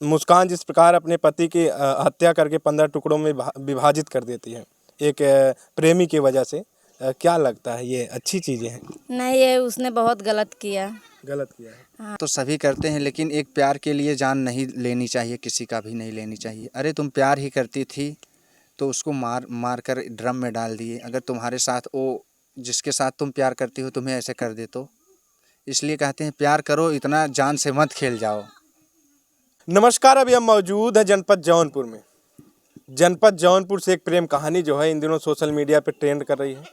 मुस्कान जिस प्रकार अपने पति की हत्या करके 15 टुकड़ों में विभाजित कर देती है एक प्रेमी की वजह से, क्या लगता है ये अच्छी चीज़ें हैं? नहीं, ये उसने बहुत गलत किया। गलत किया है। तो सभी करते हैं, लेकिन एक प्यार के लिए जान नहीं लेनी चाहिए, किसी का भी नहीं लेनी चाहिए। अरे तुम प्यार ही करती थी तो उसको मार कर ड्रम में डाल दिए। अगर तुम्हारे साथ वो जिसके साथ तुम प्यार करती हो तुम्हें ऐसे कर दे तो, इसलिए कहते हैं प्यार करो, इतना जान से मत खेल जाओ। नमस्कार, अभी हम मौजूद हैं जनपद जौनपुर में। जनपद जौनपुर से एक प्रेम कहानी जो है इन दिनों सोशल मीडिया पे ट्रेंड कर रही है।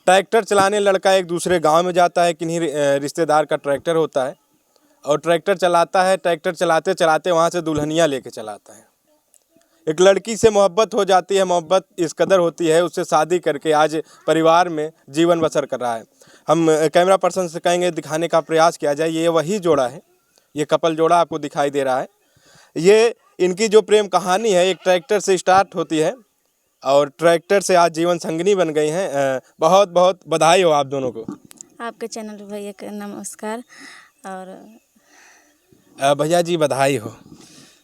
ट्रैक्टर चलाने लड़का एक दूसरे गांव में जाता है, किन्हीं रिश्तेदार का ट्रैक्टर होता है और ट्रैक्टर चलाता है। ट्रैक्टर चलाते चलाते वहां से दुल्हनिया लेके चलाता है। एक लड़की से मोहब्बत हो जाती है, मोहब्बत इस कदर होती है उससे शादी करके आज परिवार में जीवन बसर कर रहा है। हम कैमरा पर्सन से कहेंगे दिखाने का प्रयास किया जाए। ये वही जोड़ा है, ये कपल जोड़ा आपको दिखाई दे रहा है। ये इनकी जो प्रेम कहानी है एक ट्रैक्टर से स्टार्ट होती है और ट्रैक्टर से आज जीवन संगिनी बन गई हैं। बहुत बहुत बधाई हो आप दोनों को। आपके चैनल भैया का नमस्कार। और भैया जी बधाई हो।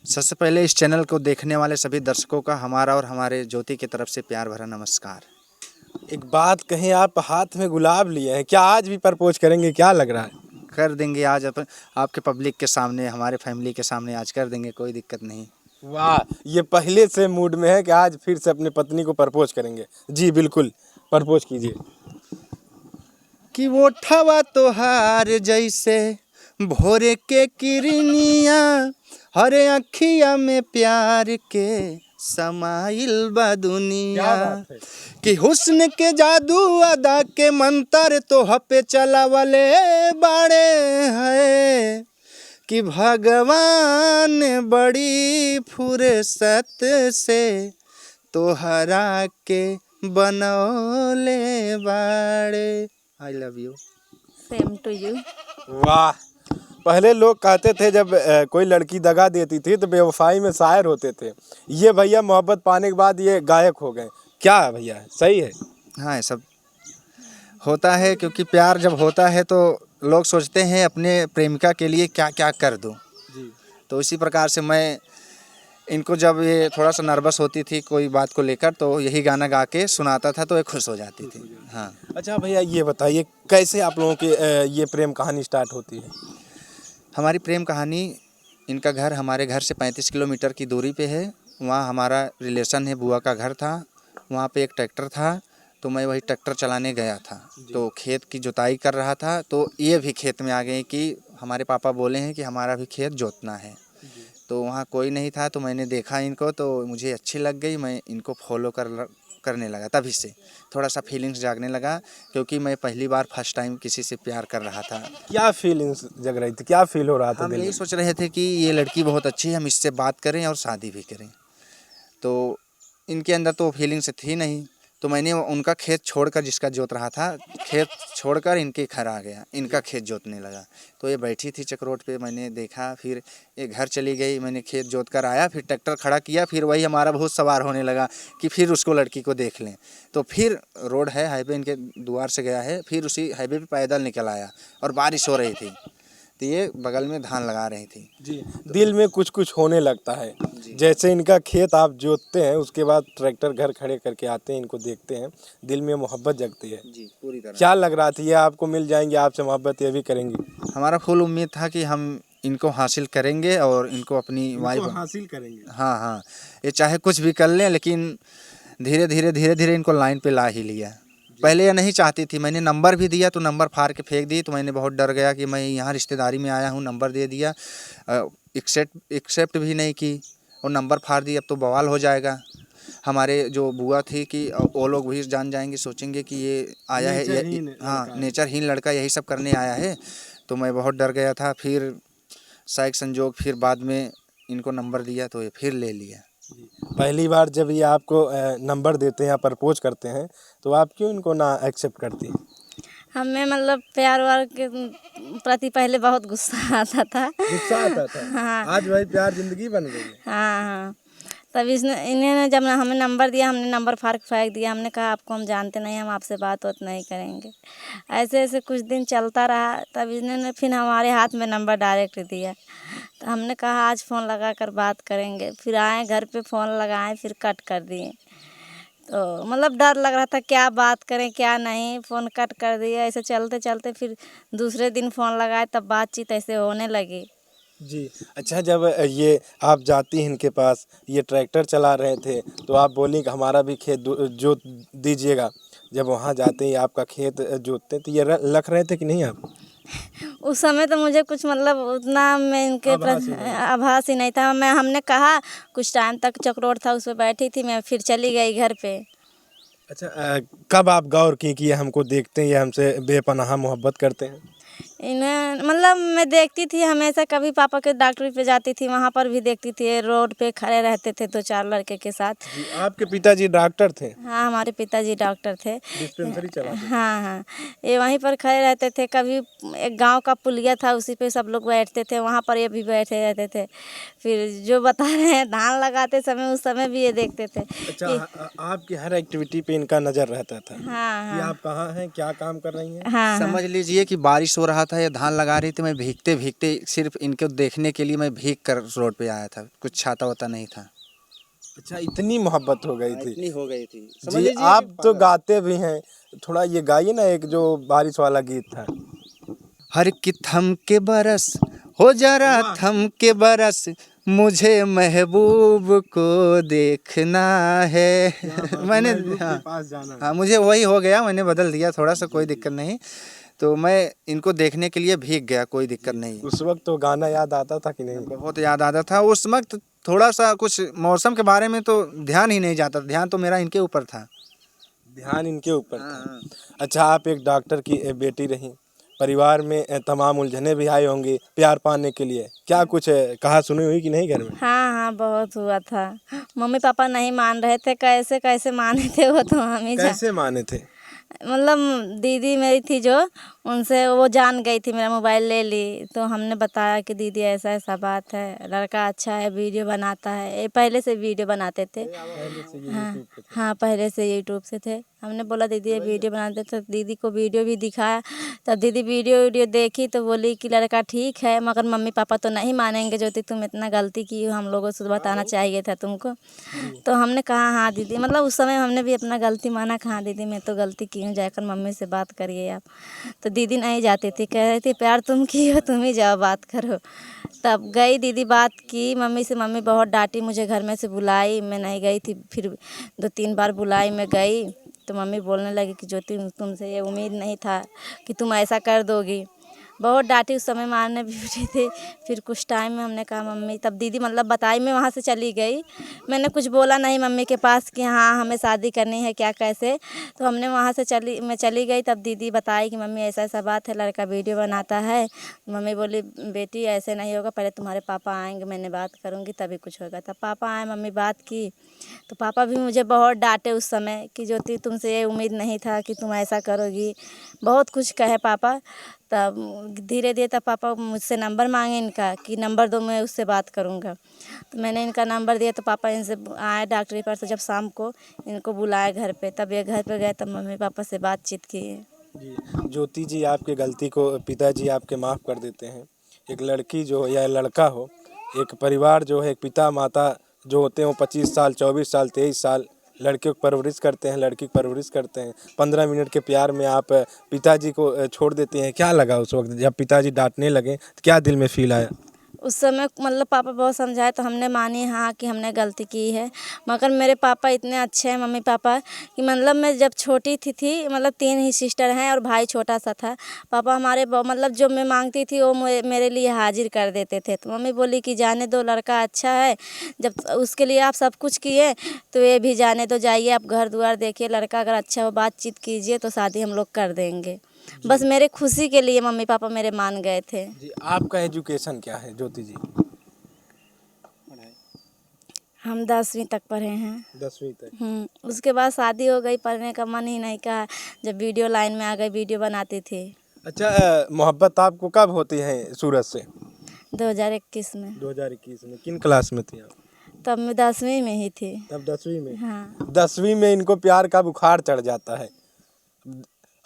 सबसे पहले इस चैनल को देखने वाले सभी दर्शकों का हमारा और हमारे ज्योति की तरफ से प्यार भरा नमस्कार। एक बात कहें, आप हाथ में गुलाब लिए हैं, क्या आज भी प्रपोज करेंगे? क्या लग रहा है? कर देंगे आज आपके पब्लिक के सामने, हमारे फैमिली के सामने आज कर देंगे, कोई दिक्कत नहीं। वाह, ये पहले से मूड में है कि आज फिर से अपनी पत्नी को प्रपोज करेंगे। जी बिल्कुल, प्रपोज कीजिए। कि वो ठवा तोहार जैसे भोरे के किरनिया, हरे अखिया में प्यार के समाइल बा दुनिया। कि हुस्न के जादू अदा के मंतर तो हपे चलावले बाड़े है। कि भगवान बड़ी फुर्सत से तोहरा के बनौले बाड़े। I love you. Same to you. वाह, पहले लोग कहते थे जब कोई लड़की दगा देती थी तो बेवफाई में शायर होते थे। ये भैया मोहब्बत पाने के बाद ये गायक हो गए। क्या है भैया, सही है? हाँ, सब होता है, क्योंकि प्यार जब होता है तो लोग सोचते हैं अपने प्रेमिका के लिए क्या क्या कर दूं। जी। तो इसी प्रकार से मैं इनको जब ये थोड़ा सा नर्वस होती थी कोई बात को लेकर तो यही गाना गा के सुनाता था तो ये खुश हो जाती थी। हाँ। अच्छा भैया ये बताइए कैसे आप लोगों की ये प्रेम कहानी स्टार्ट होती है? हमारी प्रेम कहानी, इनका घर हमारे घर से 35 किलोमीटर की दूरी पे है। वहाँ हमारा रिलेशन है, बुआ का घर था। वहाँ पे एक ट्रैक्टर था तो मैं वही ट्रैक्टर चलाने गया था। तो खेत की जुताई कर रहा था तो ये भी खेत में आ गए कि हमारे पापा बोले हैं कि हमारा भी खेत जोतना है। तो वहाँ कोई नहीं था तो मैंने देखा इनको तो मुझे अच्छी लग गई। मैं इनको फॉलो करने लगा। तभी से थोड़ा सा फीलिंग्स जागने लगा, क्योंकि मैं पहली बार फर्स्ट टाइम किसी से प्यार कर रहा था। क्या फीलिंग्स जग रही थी, क्या फील हो रहा था हम दिल यही में? सोच रहे थे कि ये लड़की बहुत अच्छी है, हम इससे बात करें और शादी भी करें। तो इनके अंदर तो फीलिंग्स थी नहीं, तो मैंने उनका खेत छोड़कर, जिसका जोत रहा था, खेत छोड़कर इनके घर आ गया। इनका खेत जोतने लगा तो ये बैठी थी चक्रोट पे, मैंने देखा। फिर ये घर चली गई, मैंने खेत जोत कर आया, फिर ट्रैक्टर खड़ा किया, फिर वही हमारा बहुत सवार होने लगा कि फिर उसको लड़की को देख लें। तो फिर रोड है, हाईवे इनके द्वार से गया है, फिर उसी हाईवे पे पैदल निकल आया और बारिश हो रही थी तो ये बगल में धान लगा रही थी। जी, दिल में कुछ कुछ होने लगता है। जैसे इनका खेत आप जोतते हैं उसके बाद ट्रैक्टर घर खड़े करके आते हैं, इनको देखते हैं, दिल में मोहब्बत जगती है। जी, पूरी तरह। क्या लग रहा था ये आपको मिल जाएंगे, आपसे मोहब्बत ये भी करेंगी? हमारा फुल उम्मीद था कि हम इनको हासिल करेंगे और इनको अपनी वाइफ हासिल करेंगे। हाँ हाँ, ये चाहे कुछ भी कर लें, लेकिन धीरे धीरे इनको लाइन पे ला ही लिया। पहले ये नहीं चाहती थी, मैंने नंबर भी दिया तो नंबर फाड़ के फेंक दी। तो मैंने बहुत डर गया कि मैं यहाँ रिश्तेदारी में आया हूँ, नंबर दे दिया, एक्सेप्ट भी नहीं की और नंबर फाड़ दी, अब तो बवाल हो जाएगा। हमारे जो बुआ थी कि वो लोग भी जान जाएंगे, सोचेंगे कि ये आया है, हाँ नेचरहीन लड़का यही सब करने आया है। तो मैं बहुत डर गया था। फिर शायद संजोग फिर बाद में इनको नंबर दिया तो ये फिर ले लिया। पहली बार जब ये आपको नंबर देते हैं या प्रपोज करते हैं तो आप क्यों इनको ना एक्सेप्ट करती हैं? हमें मतलब प्यार वार के प्रति पहले बहुत गुस्सा आता था। गुस्सा आता था। हाँ। आज भाई प्यार जिंदगी बन गई है। हाँ हाँ, तब इन्होंने जब हमें नंबर दिया, हमने नंबर फेंक दिया। हमने कहा आपको हम जानते नहीं, हम आपसे बात नहीं करेंगे। ऐसे ऐसे कुछ दिन चलता रहा। तब इन्होंने फिर हमारे हाथ में नंबर डायरेक्ट दिया। तो हमने कहा आज फ़ोन लगा कर बात करेंगे। फिर आए घर पे, फ़ोन लगाए, फिर कट कर दिए। तो मतलब डर लग रहा था क्या बात करें क्या नहीं, फ़ोन कट कर दिया। ऐसे चलते चलते फिर दूसरे दिन फ़ोन लगाए, तब बातचीत ऐसे होने लगी। जी। अच्छा, जब ये आप जाती हैं इनके पास, ये ट्रैक्टर चला रहे थे तो आप बोली कि हमारा भी खेत जोत दीजिएगा। जब वहाँ जाते ही आपका खेत जोतते तो ये लख रहे थे कि नहीं आप? उस समय तो मुझे कुछ मतलब उतना मैं इनके आभास ही नहीं था। हमने कहा कुछ टाइम तक चक्रोट था, उस पर बैठी थी मैं, फिर चली गई घर पे। अच्छा, कब आप गौर की कि ये हमको देखते हैं, ये हमसे बेपनाह मोहब्बत करते हैं? इन्हें मतलब मैं देखती थी हमेशा, कभी पापा के डॉक्टरी पे जाती थी, वहाँ पर भी देखती थी। रोड पे खड़े रहते थे 2-4 लड़के के साथ। जी, आपके पिताजी डॉक्टर थे? हाँ, हमारे पिताजी डॉक्टर थे। डिस्पेंसरी चलाते थे? हाँ हाँ, ये वहीं पर खड़े रहते थे। कभी एक गांव का पुलिया था, उसी पे सब लोग बैठते थे, वहाँ पर ये भी बैठे रहते थे। फिर जो बता रहे हैं धान लगाते समय, उस समय भी ये देखते थे। अच्छा, आपकी हर एक्टिविटी पे इनका नज़र रहता था हाँ कि हाँ आप कहाँ हैं, क्या काम कर रही हैं? हाँ समझ लीजिए कि बारिश हो रहा था, ये धान लगा रही थी, मैं भीगते भीगते सिर्फ इनको देखने के लिए मैं भीग कर रोड पे आया था। कुछ छाता वाता नहीं था। अच्छा, इतनी मोहब्बत हो गई थी। इतनी हो गई थी। जी, आप तो गाते भी हैं, थोड़ा ये गाइए ना एक जो बारिश वाला गीत था। हर की थम के बरस हो जरा थम के बरस, मुझे महबूब को देखना है। मैंने हाँ मुझे वही हो गया, मैंने बदल दिया थोड़ा सा, कोई दिक्कत नहीं। तो मैं इनको देखने के लिए भीग गया, कोई दिक्कत नहीं। उस वक्त तो गाना याद आता था कि नहीं? बहुत याद आता था उस वक्त। थोड़ा सा कुछ मौसम के बारे में तो ध्यान ही नहीं जाता, ध्यान तो मेरा इनके ऊपर था। ध्यान इनके ऊपर था। अच्छा, आप एक डॉक्टर की बेटी रही, परिवार में तमाम उलझने भी आई होंगी प्यार पाने के लिए। क्या कुछ कहा सुनी हुई कि नहीं घर में? हाँ हाँ, बहुत हुआ था। मम्मी पापा नहीं मान रहे थे, कैसे कैसे माने थे वो तो हम ही कैसे माने थे? मतलब दीदी मेरी थी जो, उनसे वो जान गई थी, मेरा मोबाइल ले ली। तो हमने बताया कि दीदी ऐसा ऐसा बात है, लड़का अच्छा है, वीडियो बनाता है। ये पहले से वीडियो बनाते थे। हाँ हाँ, पहले से यूट्यूब से थे। हमने बोला दीदी ये वीडियो बनाते, तो दीदी को वीडियो भी दिखाया। तब दीदी वीडियो देखी तो बोली कि लड़का ठीक है, मगर मम्मी पापा तो नहीं मानेंगे। ज्योति तुम इतना गलती की हो, हम लोगों से बताना चाहिए था तुमको। तो हमने कहा हाँ दीदी, मतलब उस समय हमने भी अपना गलती माना। कहा दीदी मैं तो गलती की हूँ, जाकर मम्मी से बात करिए आप। तो दीदी नहीं जाती थी, कह रही थी प्यार तुम की हो, तुम ही जाओ बात करो। तब गई दीदी, बात की मम्मी से। मम्मी बहुत डांटी, मुझे घर में से बुलाई, मैं नहीं गई थी। फिर 2-3 बार बुलाई, मैं गई तो मम्मी बोलने लगी कि ज्योति तुमसे ये उम्मीद नहीं था कि तुम ऐसा कर दोगी। बहुत डांटी, उस समय मारने भी उठी थी। फिर कुछ टाइम में हमने कहा मम्मी, तब दीदी मतलब बताई, मैं वहाँ से चली गई। मैंने कुछ बोला नहीं मम्मी के पास कि हाँ हमें शादी करनी है क्या कैसे। तो हमने वहाँ से मैं चली गई। तब दीदी बताई कि मम्मी ऐसा ऐसा बात है, लड़का वीडियो बनाता है। मम्मी बोली बेटी ऐसे नहीं होगा, पहले तुम्हारे पापा आएंगे, मैंने बात करूँगी तभी कुछ होगा। तब पापा आए, मम्मी बात की तो पापा भी मुझे बहुत डांटे उस समय कि ज्योति तुमसे ये उम्मीद नहीं था कि तुम ऐसा करोगी। बहुत कुछ कहे पापा। तब धीरे धीरे तब पापा मुझसे नंबर मांगे इनका कि नंबर दो, मैं उससे बात करूँगा। तो मैंने इनका नंबर दिया। तो पापा इनसे आए डॉक्टरी पर से, जब शाम को इनको बुलाए घर पे, तब ये घर पे गए, तब मम्मी पापा से बातचीत किए। जी, ज्योति जी आपकी गलती को पिताजी आपके माफ़ कर देते हैं। एक लड़की जो हो या लड़का हो, एक परिवार जो है, एक पिता माता जो होते हैं वो 25 साल 24 साल 23 साल लड़के को परवरिश करते हैं, लड़की को परवरिश करते हैं। 15 मिनट के प्यार में आप पिताजी को छोड़ देते हैं। क्या लगा उस वक्त जब पिताजी डांटने लगे, तो क्या दिल में फील आया? उस समय मतलब पापा बहुत समझाए तो हमने मानी हाँ कि हमने गलती की है। मगर मेरे पापा इतने अच्छे हैं, मम्मी पापा, कि मतलब मैं जब छोटी थी मतलब 3 ही सिस्टर हैं और भाई छोटा सा था। पापा हमारे मतलब जो मैं मांगती थी वो मेरे लिए हाजिर कर देते थे। तो मम्मी बोली कि जाने दो, लड़का अच्छा है, जब उसके लिए आप सब कुछ किए तो ये भी जाने दो, जाइए आप घर द्वार देखिए, लड़का अगर अच्छा हो बातचीत कीजिए तो शादी हम लोग कर देंगे। बस मेरे खुशी के लिए मम्मी पापा मेरे मान गए थे। जी, आपका एजुकेशन क्या है ज्योति जी? हम 10वीं तक पढ़े हैं। 10वीं तक। उसके बाद शादी हो गई, पढ़ने का मन ही नहीं कहा। जब वीडियो लाइन में आ गई, वीडियो बनाती थी। अच्छा, मोहब्बत आपको कब होती है सूरज से? 2021 में। 2021 में किन क्लास में थी आप? तब मैं 10वीं में ही थी। तब 10वीं में? हाँ। 10वीं में इनको प्यार का बुखार चढ़ जाता है।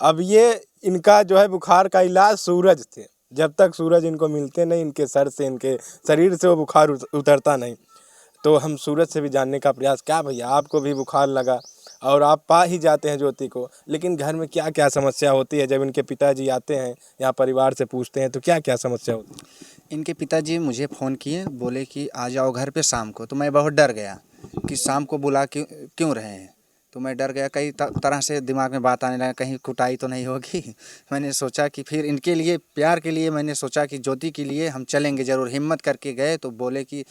अब ये इनका जो है बुखार का इलाज सूरज थे। जब तक सूरज इनको मिलते नहीं, इनके सर से, इनके शरीर से वो बुखार उतरता नहीं। तो हम सूरज से भी जानने का प्रयास, क्या भैया आपको भी बुखार लगा और आप पा ही जाते हैं ज्योति को, लेकिन घर में क्या क्या समस्या होती है जब इनके पिताजी आते हैं या परिवार से पूछते हैं तो क्या क्या समस्या होती है? इनके पिताजी मुझे फ़ोन किए, बोले कि आ जाओ घर पे शाम को। तो मैं बहुत डर गया कि शाम को बुला क्यों रहे हैं। तो मैं डर गया, कई तरह से दिमाग में बात आने लगा, कहीं कुटाई तो नहीं होगी। मैंने सोचा कि फिर इनके लिए, प्यार के लिए, मैंने सोचा कि ज्योति के लिए हम चलेंगे ज़रूर। हिम्मत करके गए तो बोले कि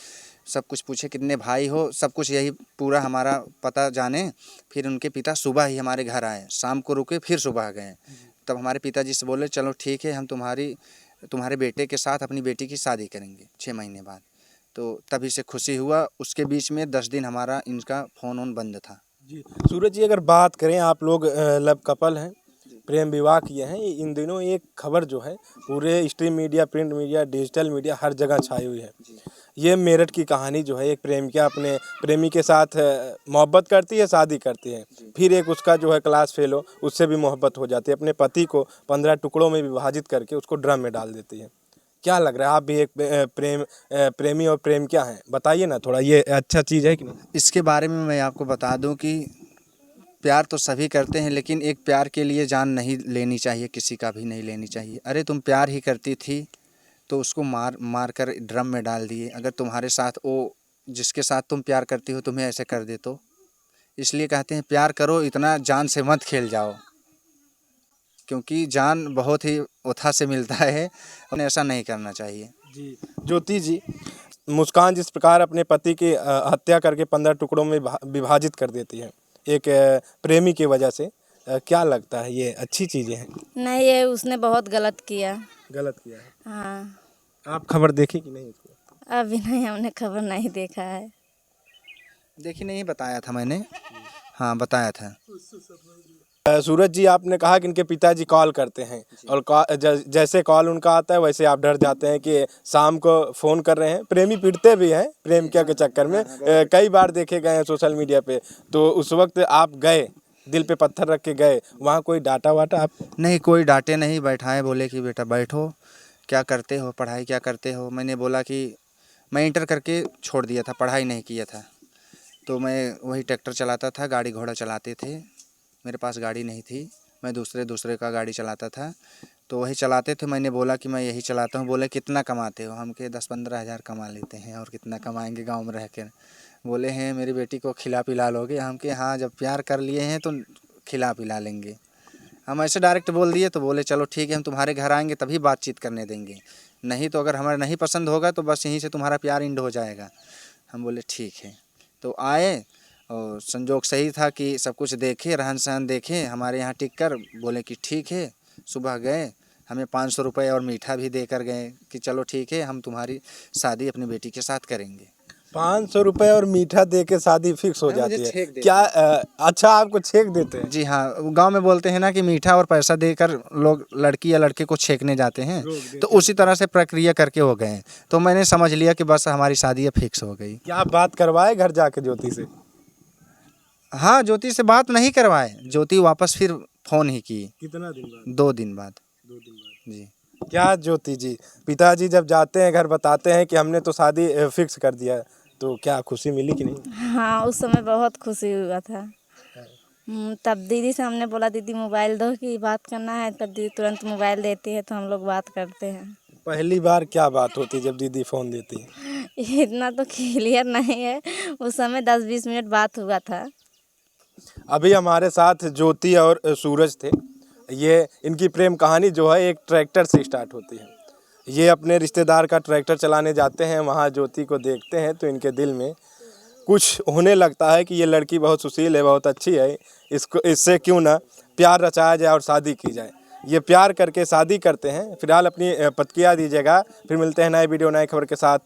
सब कुछ पूछे, कितने भाई हो, सब कुछ यही पूरा हमारा पता जाने। फिर उनके पिता सुबह ही हमारे घर आए, शाम को रुके, फिर सुबह गए। तब हमारे पिताजी से बोले चलो ठीक है, हम तुम्हारे बेटे के साथ अपनी बेटी की शादी करेंगे 6 महीने बाद। तो तभी से खुशी हुआ। उसके बीच में 10 दिन हमारा इनका फ़ोन ऑन बंद था। जी सूरज जी, अगर बात करें, आप लोग लव कपल हैं, प्रेम विवाह किए हैं। इन दिनों एक खबर जो है पूरे stream media, print media, digital media हर जगह छाई हुई है। ये मेरठ की कहानी जो है, एक प्रेमिका अपने प्रेमी के साथ मोहब्बत करती है, शादी करती है, फिर एक उसका जो है क्लास फेलो, उससे भी मोहब्बत हो जाती है, अपने पति को 15 टुकड़ों में विभाजित करके उसको ड्रम में डाल देती है। क्या लग रहा है, आप भी एक प्रेमी और प्रेमिका हैं, बताइए ना थोड़ा, ये अच्छा चीज़ है कि नहीं? इसके बारे में मैं आपको बता दूं कि प्यार तो सभी करते हैं, लेकिन एक प्यार के लिए जान नहीं लेनी चाहिए, किसी का भी नहीं लेनी चाहिए। अरे तुम प्यार ही करती थी तो उसको मार कर ड्रम में डाल दिए। अगर तुम्हारे साथ वो, जिसके साथ तुम प्यार करती हो, तुम्हें ऐसे कर दे तो? इसलिए कहते हैं प्यार करो, इतना जान से मत खेल जाओ, क्योंकि जान बहुत ही उथा से मिलता है, उन्हें ऐसा नहीं करना चाहिए। जी ज्योति जी, मुस्कान जिस प्रकार अपने पति की हत्या करके 15 टुकड़ों में विभाजित कर देती है एक प्रेमी की वजह से, क्या लगता है ये अच्छी चीज़ें हैं? नहीं, ये उसने बहुत गलत किया। गलत किया है। हाँ। आप खबर देखी कि नहीं इसको? अभी नहीं, हमने खबर नहीं देखा है। देखी नहीं, बताया था मैंने। हाँ बताया था। सूरज जी, आपने कहा कि इनके पिताजी कॉल करते हैं और जैसे कॉल उनका आता है वैसे आप डर जाते हैं कि शाम को फ़ोन कर रहे हैं। प्रेमी पीटते भी हैं प्रेमिका के चक्कर में, कई बार देखे गए हैं सोशल मीडिया पे। तो उस वक्त आप गए, दिल पे पत्थर रख के गए, वहाँ कोई डांटा वाटा आप? नहीं, कोई डांटे नहीं, बैठाए, बोले कि बेटा बैठो, क्या करते हो, पढ़ाई क्या करते हो। मैंने बोला कि मैं इंटर करके छोड़ दिया था, पढ़ाई नहीं किया था। तो मैं वही ट्रैक्टर चलाता था, गाड़ी घोड़ा चलाते थे, मेरे पास गाड़ी नहीं थी, मैं दूसरे का गाड़ी चलाता था, तो वही चलाते थे। मैंने बोला कि मैं यही चलाता हूँ। बोले कितना कमाते हो? हम के 10-15 हज़ार कमा लेते हैं, और कितना कमाएंगे गांव में रह कर। बोले हैं मेरी बेटी को खिला पिला लोगे? हम के हाँ, जब प्यार कर लिए हैं तो खिला पिला लेंगे। हम ऐसे डायरेक्ट बोल दिए। तो बोले चलो ठीक है, हम तुम्हारे घर आएंगे तभी बातचीत करने देंगे, नहीं तो अगर हमारा नहीं पसंद होगा तो बस यहीं से तुम्हारा प्यार एंड हो जाएगा। हम बोले ठीक है। तो आए और संजोग सही था कि सब कुछ देखे, रहन सहन देखे हमारे यहाँ टिक कर। बोले कि ठीक है। सुबह गए, हमें 500 रुपये और मीठा भी देकर गए कि चलो ठीक है, हम तुम्हारी शादी अपनी बेटी के साथ करेंगे। 500 रुपये और मीठा दे के शादी फिक्स हो जाती है क्या? अच्छा, आपको छेक देते हैं? जी हाँ, गांव में बोलते हैं ना कि मीठा और पैसा देकर लोग लड़की या लड़के को छेकने जाते हैं, तो उसी तरह से प्रक्रिया करके हो गए। तो मैंने समझ लिया कि बस हमारी शादी अब फिक्स हो गई। क्या आप बात करवाए घर जाके ज्योति से? हाँ, ज्योति से बात नहीं करवाए, ज्योति वापस फिर फ़ोन ही की। कितना दिन बाद? 2 दिन बाद। 2 दिन बाद। जी। क्या ज्योति जी, पिताजी जब जाते हैं घर बताते हैं कि हमने तो शादी फिक्स कर दिया है, तो क्या खुशी मिली कि नहीं? हाँ, उस समय बहुत खुशी हुआ था। तब दीदी से हमने बोला दीदी मोबाइल दो कि बात करना है, तब दीदी तुरंत मोबाइल देती है तो हम लोग बात करते हैं। पहली बार क्या बात होती है जब दीदी फ़ोन देती है? इतना तो क्लियर नहीं है, उस समय 10-20 मिनट बात हुआ था। अभी हमारे साथ ज्योति और सूरज थे। ये इनकी प्रेम कहानी जो है एक ट्रैक्टर से स्टार्ट होती है। ये अपने रिश्तेदार का ट्रैक्टर चलाने जाते हैं, वहाँ ज्योति को देखते हैं तो इनके दिल में कुछ होने लगता है कि ये लड़की बहुत सुशील है, बहुत अच्छी है, इससे क्यों ना प्यार रचाया जाए और शादी की जाए। ये प्यार करके शादी करते हैं। फिलहाल अपनी प्रतिक्रिया दीजिएगा, फिर मिलते हैं नए वीडियो नए खबर के साथ।